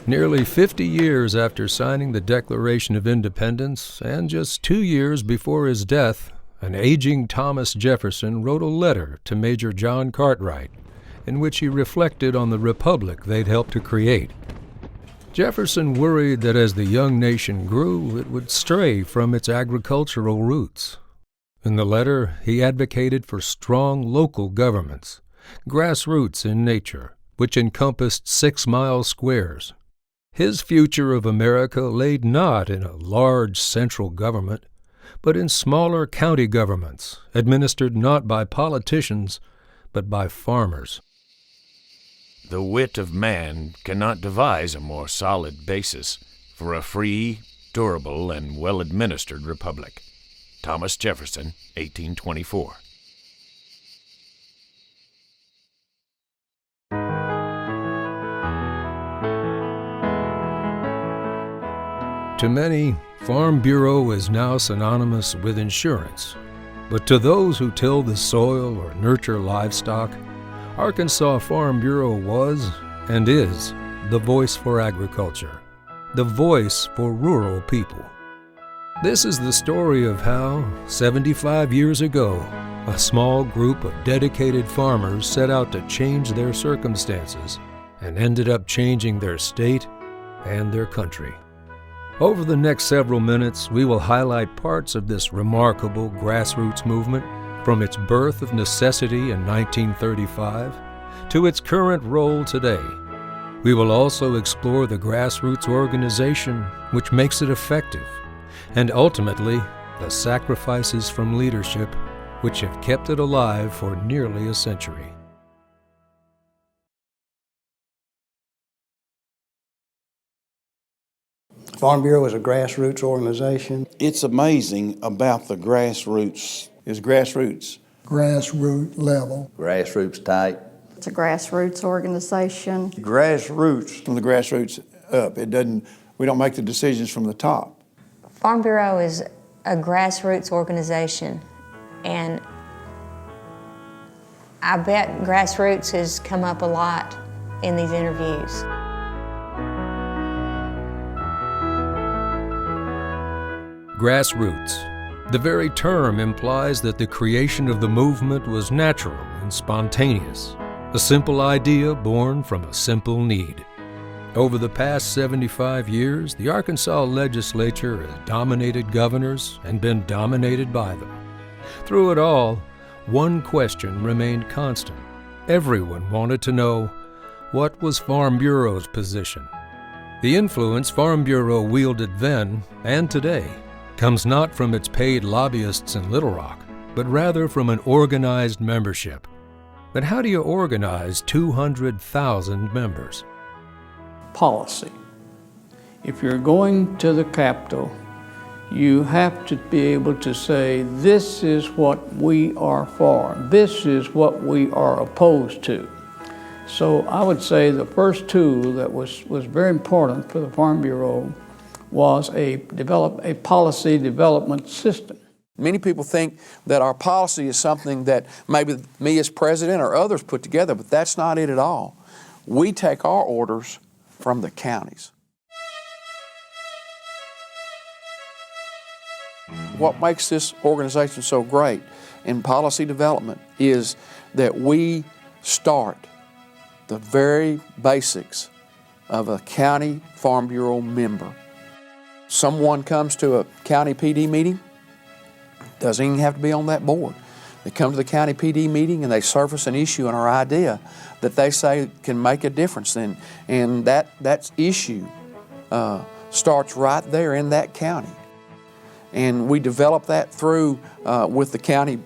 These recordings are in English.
Nearly 50 years after signing the Declaration of Independence, and just 2 years before his death, an aging Thomas Jefferson wrote a letter to Major John Cartwright, in which he reflected on the republic they'd helped to create. Jefferson worried that as the young nation grew, it would stray from its agricultural roots. In the letter, he advocated for strong local governments, grassroots in nature, which encompassed 6-mile squares. His future of America laid not in a large central government, but in smaller county governments, administered not by politicians, but by farmers. The wit of man cannot devise a more solid basis for a free, durable, and well-administered republic. Thomas Jefferson, 1824. To many, Farm Bureau is now synonymous with insurance. But to those who till the soil or nurture livestock, Arkansas Farm Bureau was, and is, the voice for agriculture, the voice for rural people. This is the story of how, 75 years ago, a small group of dedicated farmers set out to change their circumstances and ended up changing their state and their country. Over the next several minutes, we will highlight parts of this remarkable grassroots movement, from its birth of necessity in 1935 to its current role today. We will also explore the grassroots organization which makes it effective, and ultimately, the sacrifices from leadership which have kept it alive for nearly a century. Farm Bureau is a grassroots organization. It's amazing about the grassroots. It's grassroots. Grassroots level. Grassroots type. It's a grassroots organization. Grassroots, from the grassroots up. We don't make the decisions from the top. Farm Bureau is a grassroots organization, and I bet grassroots has come up a lot in these interviews. Grassroots. The very term implies that the creation of the movement was natural and spontaneous, a simple idea born from a simple need. Over the past 75 years, the Arkansas legislature has dominated governors and been dominated by them. Through it all, one question remained constant. Everyone wanted to know, what was Farm Bureau's position? The influence Farm Bureau wielded then and today comes not from its paid lobbyists in Little Rock, but rather from an organized membership. But how do you organize 200,000 members? Policy. If you're going to the Capitol, you have to be able to say, this is what we are for, this is what we are opposed to. So I would say the first tool that was very important for the Farm Bureau was develop a policy development system. Many people think that our policy is something that maybe me as president or others put together, but that's not it at all. We take our orders from the counties. What makes this organization so great in policy development is that we start the very basics of a county Farm Bureau member. Someone comes to a county PD meeting, doesn't even have to be on that board. They come to the county PD meeting and they surface an issue and our idea that they say can make a difference. And that issue starts right there in that county. And we develop that through with the county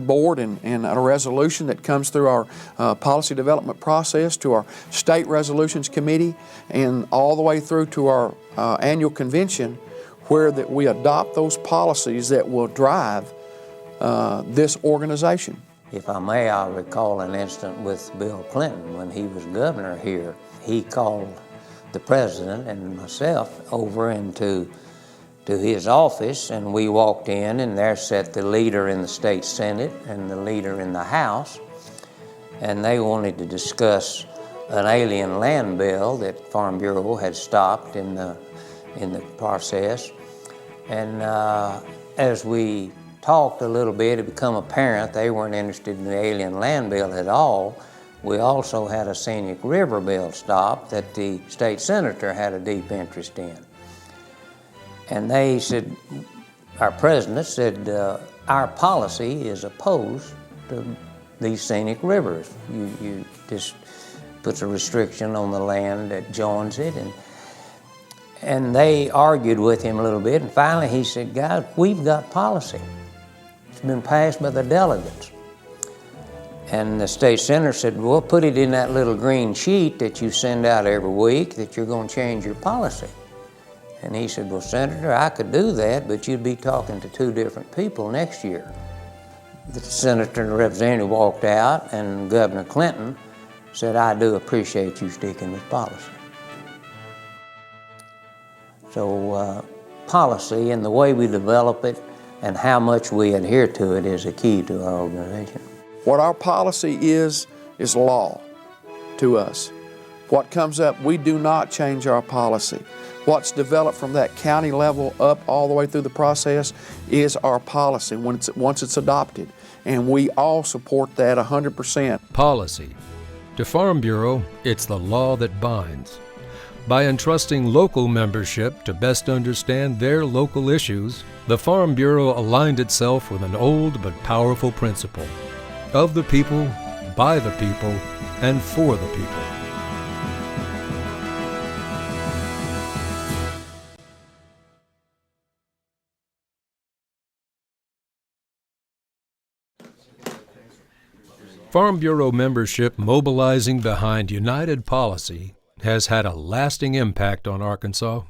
board and a resolution that comes through our policy development process to our state resolutions committee and all the way through to our annual convention, where that we adopt those policies that will drive this organization. If I may, I'll recall an incident with Bill Clinton when he was governor here. He called the president and myself over into his office, and we walked in, and there sat the leader in the state senate and the leader in the house, and they wanted to discuss an alien land bill that Farm Bureau had stopped in the process. And as we talked a little bit, it became apparent they weren't interested in the alien land bill at all. We also had a scenic river bill stopped that the state senator had a deep interest in. And they said, our president said, our policy is opposed to these scenic rivers. You just puts a restriction on the land that joins it. And they argued with him a little bit, and finally he said, guys, we've got policy. It's been passed by the delegates. And the state senator said, well, put it in that little green sheet that you send out every week that you're going to change your policy. And he said, well, Senator, I could do that, but you'd be talking to two different people next year. The senator and the representative walked out, and Governor Clinton said, I do appreciate you sticking with policy. So policy and the way we develop it and how much we adhere to it is a key to our organization. What our policy is law to us. What comes up, we do not change our policy. What's developed from that county level up all the way through the process is our policy once it's adopted. And we all support that 100%. Policy. To Farm Bureau, it's the law that binds. By entrusting local membership to best understand their local issues, the Farm Bureau aligned itself with an old but powerful principle: of the people, by the people, and for the people. Farm Bureau membership mobilizing behind united policy has had a lasting impact on Arkansas.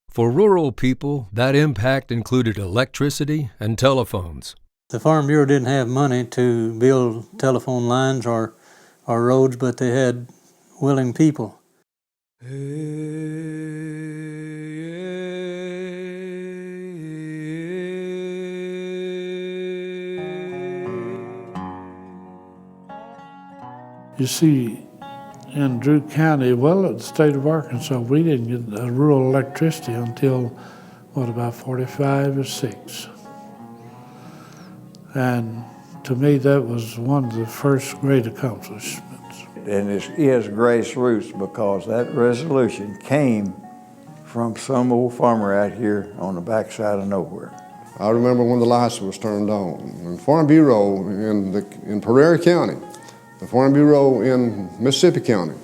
For rural people, that impact included electricity and telephones. The Farm Bureau didn't have money to build telephone lines or roads, but they had willing people. You see, in Drew County, well, in the state of Arkansas, we didn't get rural electricity until, about 45 or 6. And to me, that was one of the first great accomplishments. And it is Grassroots because that resolution came from some old farmer out here on the backside of nowhere. I remember when the lights was turned on. And Farm Bureau in Prairie County, the Farm Bureau in Mississippi County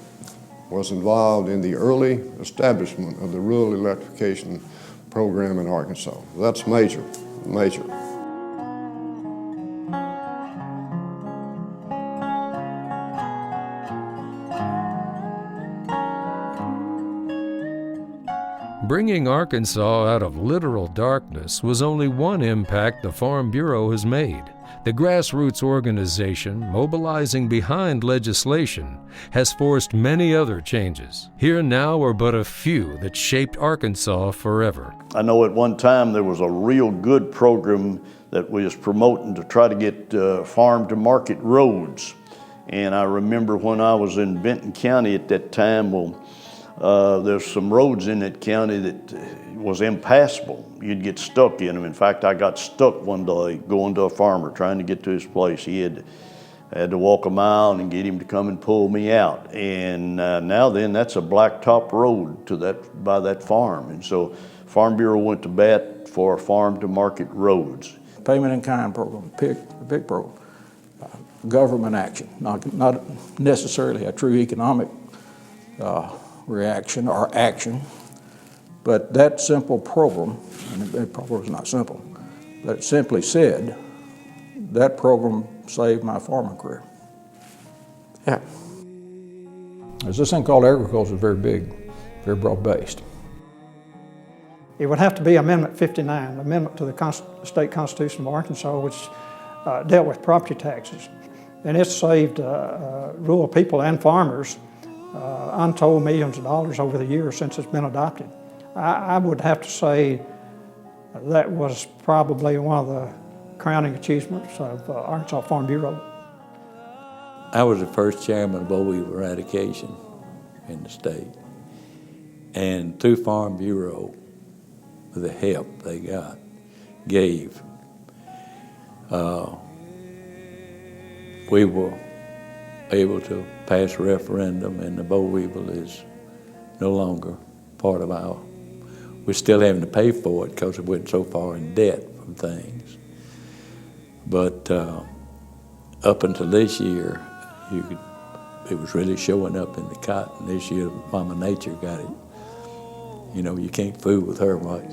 was involved in the early establishment of the rural electrification program in Arkansas. That's major, major. Bringing Arkansas out of literal darkness was only one impact the Farm Bureau has made. The Grassroots organization, mobilizing behind legislation, has forced many other changes. Here now are but a few that shaped Arkansas forever. I know at one time there was a real good program that we was promoting to try to get farm-to-market roads. And I remember when I was in Benton County at that time, there's some roads in that county that was impassable. You'd get stuck in them. In fact, I got stuck one day going to a farmer trying to get to his place. He had to walk a mile and get him to come and pull me out. And now then, that's a blacktop road by that farm. And so Farm Bureau went to bat for farm-to-market roads. Payment in kind program, big program. Government action, not necessarily a true economic reaction or action, but that simple program, and it probably was not simple, but it simply said, that program saved my farming career. Yeah. There's this thing called agriculture, very big, very broad-based. It would have to be Amendment 59, amendment to the state constitution of Arkansas, which dealt with property taxes. And it saved rural people and farmers untold millions of dollars over the years since it's been adopted. I would have to say that was probably one of the crowning achievements of Arkansas Farm Bureau. I was the first chairman of OE eradication in the state. And through Farm Bureau, with the help they gave, we were able to pass a referendum, and the boll weevil is no longer part of our. We're still having to pay for it because we went so far in debt from things. But up until this year, it was really showing up in the cotton. This year, Mama Nature got it. You know, you can't fool with her much.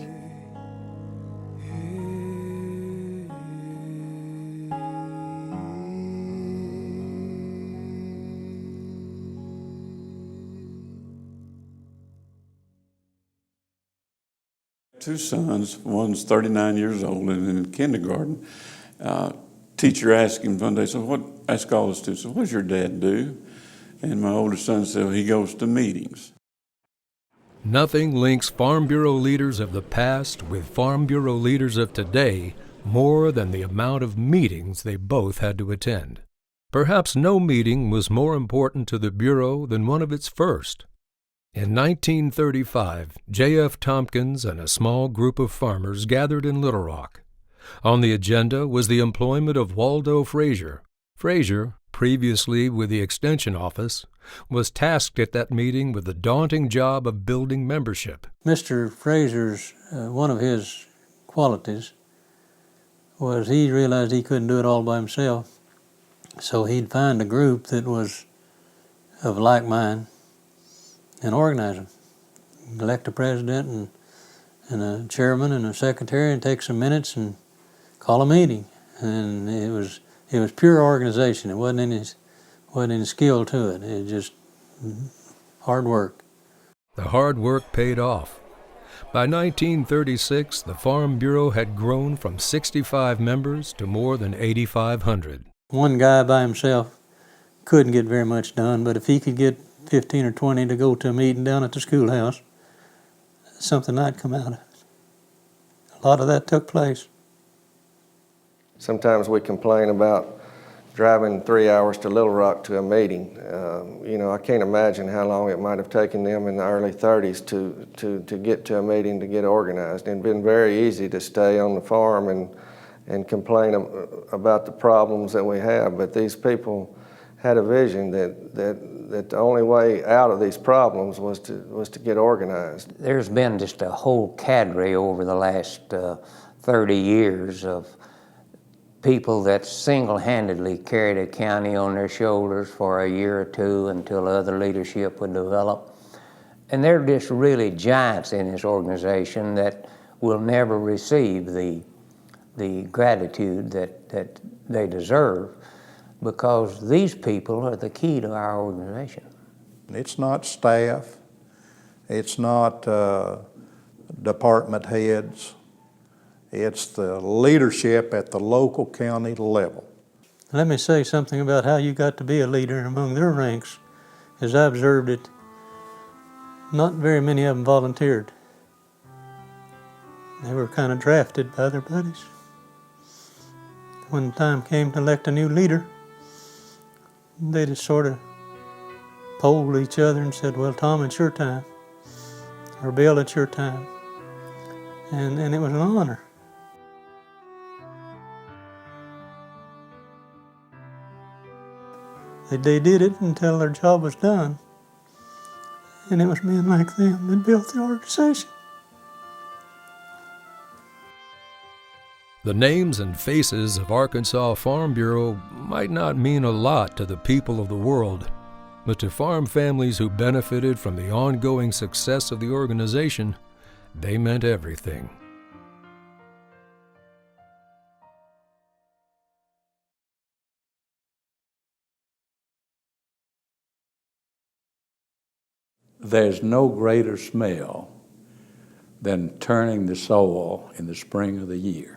Two sons, one's 39 years old and in kindergarten. Teacher asked him one day, asked all the students, what does your dad do? And my oldest son said, well, he goes to meetings. Nothing links Farm Bureau leaders of the past with Farm Bureau leaders of today more than the amount of meetings they both had to attend. Perhaps no meeting was more important to the Bureau than one of its first. In 1935, J.F. Tompkins and a small group of farmers gathered in Little Rock. On the agenda was the employment of Waldo Frazier. Frazier, previously with the Extension Office, was tasked at that meeting with the daunting job of building membership. Mr. Frazier's, one of his qualities was he realized he couldn't do it all by himself, so he'd find a group that was of like mind and organize them. Elect a president and a chairman and a secretary and take some minutes and call a meeting. And it was pure organization. It wasn't any skill to it. It was just hard work. The hard work paid off. By 1936, the Farm Bureau had grown from 65 members to more than 8,500. One guy by himself couldn't get very much done, but if he could get 15 or 20 to go to a meeting down at the schoolhouse, something might come out of it. A lot of that took place. Sometimes we complain about driving 3 hours to Little Rock to a meeting. I can't imagine how long it might have taken them in the early 30s to get to a meeting to get organized. It'd been very easy to stay on the farm and complain about the problems that we have, but these people had a vision that the only way out of these problems was to get organized. There's been just a whole cadre over the last 30 years of people that single-handedly carried a county on their shoulders for a year or two until other leadership would develop. And they're just really giants in this organization that will never receive the gratitude that they deserve, because these people are the key to our organization. It's not staff, it's not department heads, it's the leadership at the local county level. Let me say something about how you got to be a leader among their ranks. As I observed it, not very many of them volunteered. They were kind of drafted by their buddies. When the time came to elect a new leader, they just sort of polled each other and said, well, Tom, it's your time. Or Bill, it's your time. And it was an honor. They did it until their job was done. And it was men like them that built the organization. The names and faces of Arkansas Farm Bureau might not mean a lot to the people of the world, but to farm families who benefited from the ongoing success of the organization, they meant everything. There's no greater smell than turning the soil in the spring of the year.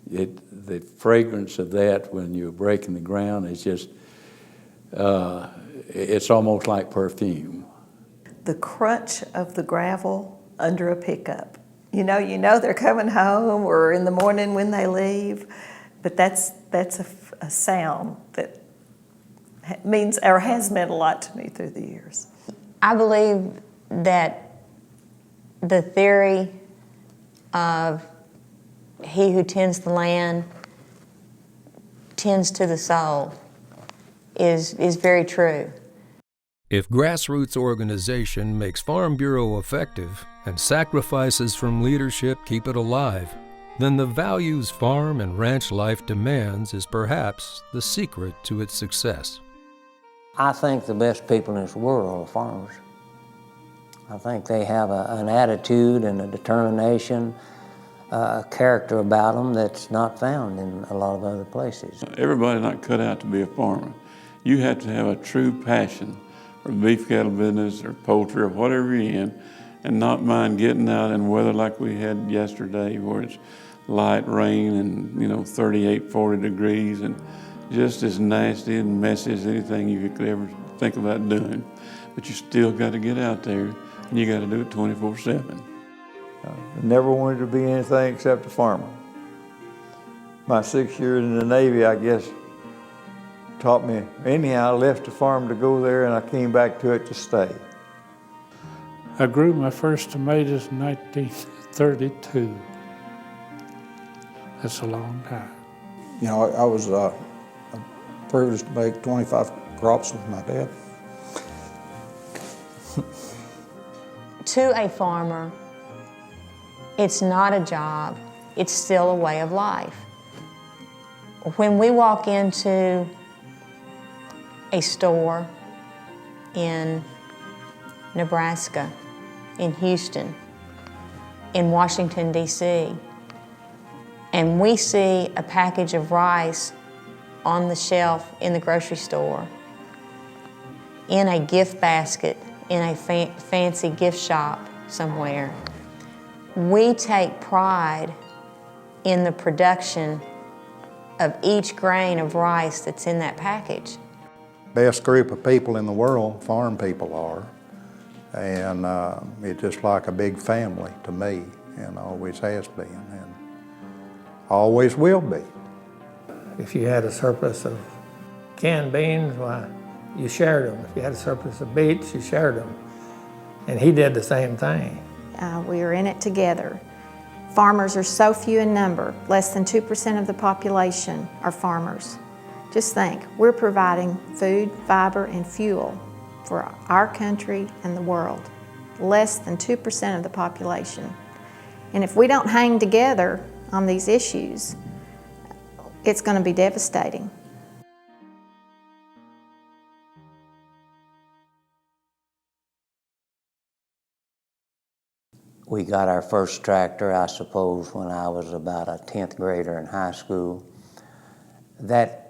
The fragrance of that when you're breaking the ground is just, it's almost like perfume. The crunch of the gravel under a pickup. You know they're coming home or in the morning when they leave, but that's a sound that means or has meant a lot to me through the years. I believe that the theory of he who tends the land tends to the soul is very true. If Grassroots organization makes Farm Bureau effective and sacrifices from leadership keep it alive, then the values farm and ranch life demands is perhaps the secret to its success. I think the best people in this world are farmers. I think they have an attitude and a determination, a character about them that's not found in a lot of other places. Everybody's not cut out to be a farmer. You have to have a true passion for the beef cattle business or poultry or whatever you're in, and not mind getting out in weather like we had yesterday where it's light rain and 38, 40 degrees and just as nasty and messy as anything you could ever think about doing. But you still got to get out there and you got to do it 24/7. I never wanted to be anything except a farmer. My 6 years in the Navy, I guess, taught me. Anyhow, I left the farm to go there and I came back to it to stay. I grew my first tomatoes in 1932. That's a long time. You know, I was privileged to make 25 crops with my dad. To a farmer, it's not a job, it's still a way of life. When we walk into a store in Nebraska, in Houston, in Washington, D.C., and we see a package of rice on the shelf in the grocery store, in a gift basket, in a fancy gift shop somewhere, we take pride in the production of each grain of rice that's in that package. Best group of people in the world, farm people are. And it's just like a big family to me, and always has been, and always will be. If you had a surplus of canned beans, why, you shared them. If you had a surplus of beets, you shared them. And he did the same thing. We are in it together. Farmers are so few in number. Less than 2% of the population are farmers. Just think, we're providing food, fiber, and fuel for our country and the world. Less than 2% of the population. And if we don't hang together on these issues, it's going to be devastating. We got our first tractor, I suppose, when I was about a 10th grader in high school. That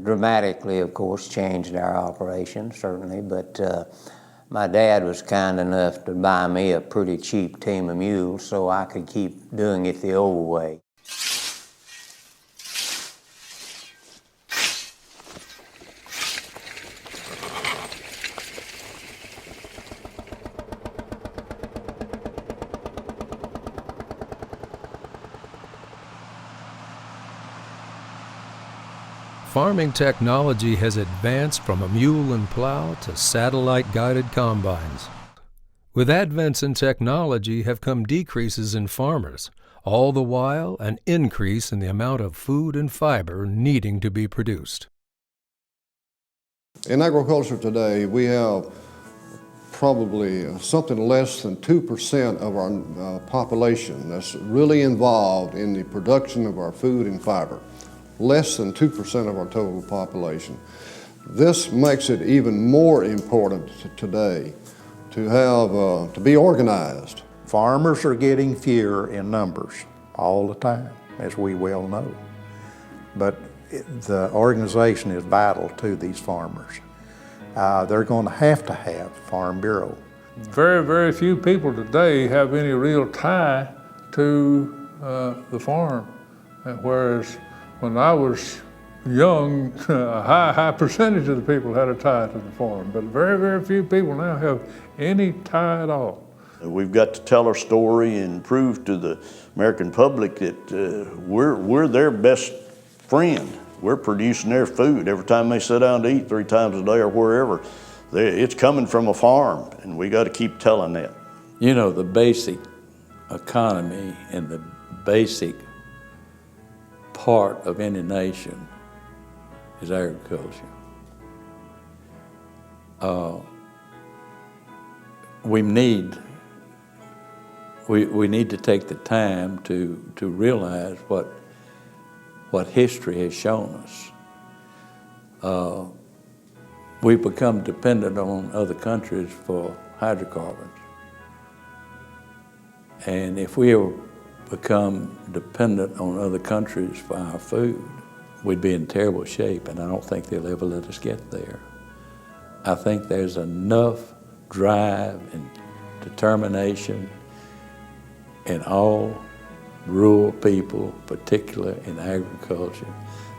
dramatically, of course, changed our operation, certainly, but my dad was kind enough to buy me a pretty cheap team of mules so I could keep doing it the old way. Farming technology has advanced from a mule and plow to satellite-guided combines. With advents in technology have come decreases in farmers, all the while an increase in the amount of food and fiber needing to be produced. In agriculture today, we have probably something less than 2% of our population that's really involved in the production of our food and fiber. Less than 2% of our total population. This makes it even more important today to have, to be organized. Farmers are getting fewer in numbers all the time, as we well know. But the organization is vital to these farmers. They're going to have Farm Bureau. Very, very few people today have any real tie to the farm, whereas when I was young, a high percentage of the people had a tie to the farm, but very, very few people now have any tie at all. We've got to tell our story and prove to the American public that we're their best friend. we're producing their food. Every time they sit down to eat 3 times a day or wherever, it's coming from a farm, and we got to keep telling that. You know, the basic economy and the basic part of any nation is agriculture. We need to take the time to realize what history has shown us. We've become dependent on other countries for hydrocarbons. And if we ever become dependent on other countries for our food, we'd be in terrible shape, and I don't think they'll ever let us get there. I think there's enough drive and determination in all rural people, particularly in agriculture.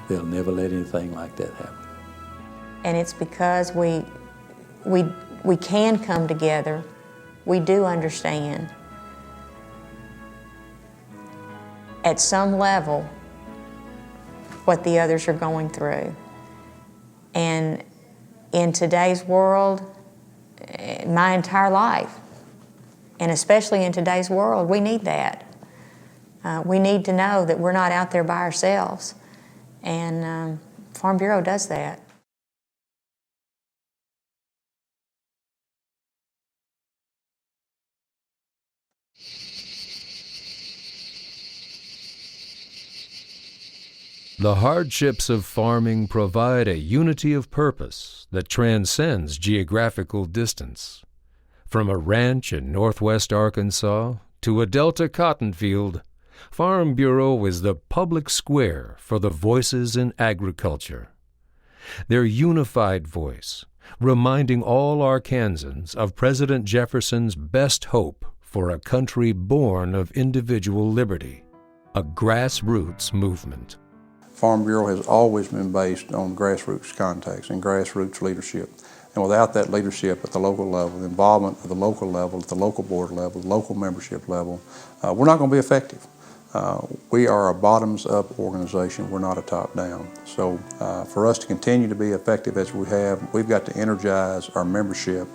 They'll never let anything like that happen. And it's because we can come together. We do understand at some level what the others are going through. And in today's world, my entire life, and especially in today's world, we need that. We need to know that we're not out there by ourselves. And Farm Bureau does that. The hardships of farming provide a unity of purpose that transcends geographical distance. From a ranch in northwest Arkansas to a Delta cotton field, Farm Bureau is the public square for the voices in agriculture. Their unified voice, reminding all Arkansans of President Jefferson's best hope for a country born of individual liberty, a grassroots movement. Farm Bureau has always been based on grassroots contacts and grassroots leadership. And without that leadership at the local level, the involvement of the local level, at the local board level, the local membership level, we're not going to be effective. We are a bottoms-up organization. We're not a top-down. So for us to continue to be effective as we have, we've got to energize our membership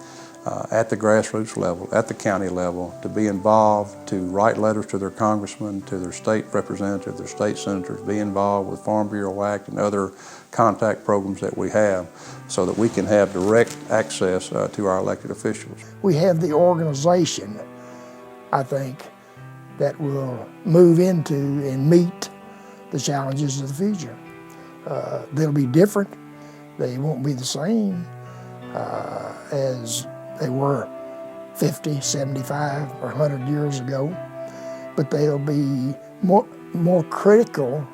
at the grassroots level, at the county level, to be involved, to write letters to their congressmen, to their state representatives, their state senators, be involved with Farm Bureau Act and other contact programs that we have so that we can have direct access to our elected officials. We have the organization, I think, that will move into and meet the challenges of the future. They'll be different. They won't be the same as they were 50, 75, or 100 years ago, but they'll be more critical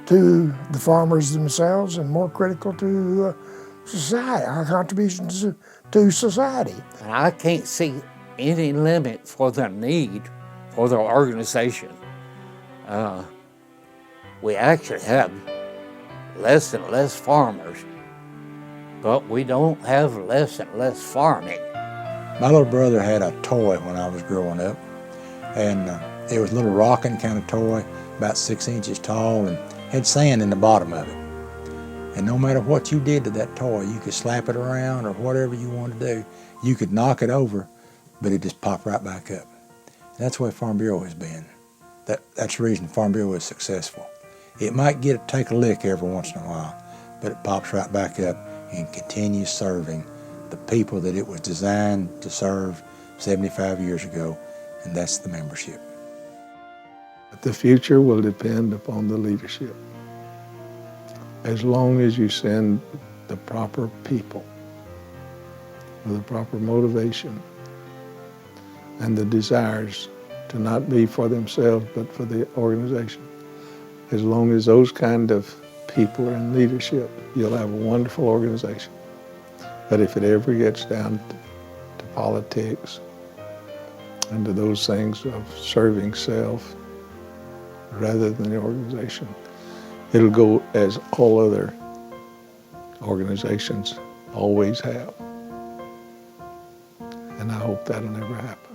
to the farmers themselves and more critical to society, our contributions to society. And I can't see any limit for their need for their organization. We actually have less and less farmers, but we don't have less and less farming. My little brother had a toy when I was growing up, and it was a little rocking kind of toy, about 6 inches tall, and had sand in the bottom of it. And no matter what you did to that toy, you could slap it around or whatever you wanted to do, you could knock it over, but it just popped right back up. And that's the way Farm Bureau has been. That's the reason Farm Bureau is successful. It might take a lick every once in a while, but it pops right back up and continues serving the people that it was designed to serve 75 years ago, and that's the membership. The future will depend upon the leadership. As long as you send the proper people with the proper motivation and the desires to not be for themselves but for the organization, as long as those kind of people are in leadership, you'll have a wonderful organization. But if it ever gets down to politics and to those things of serving self rather than the organization, it'll go as all other organizations always have. And I hope that'll never happen.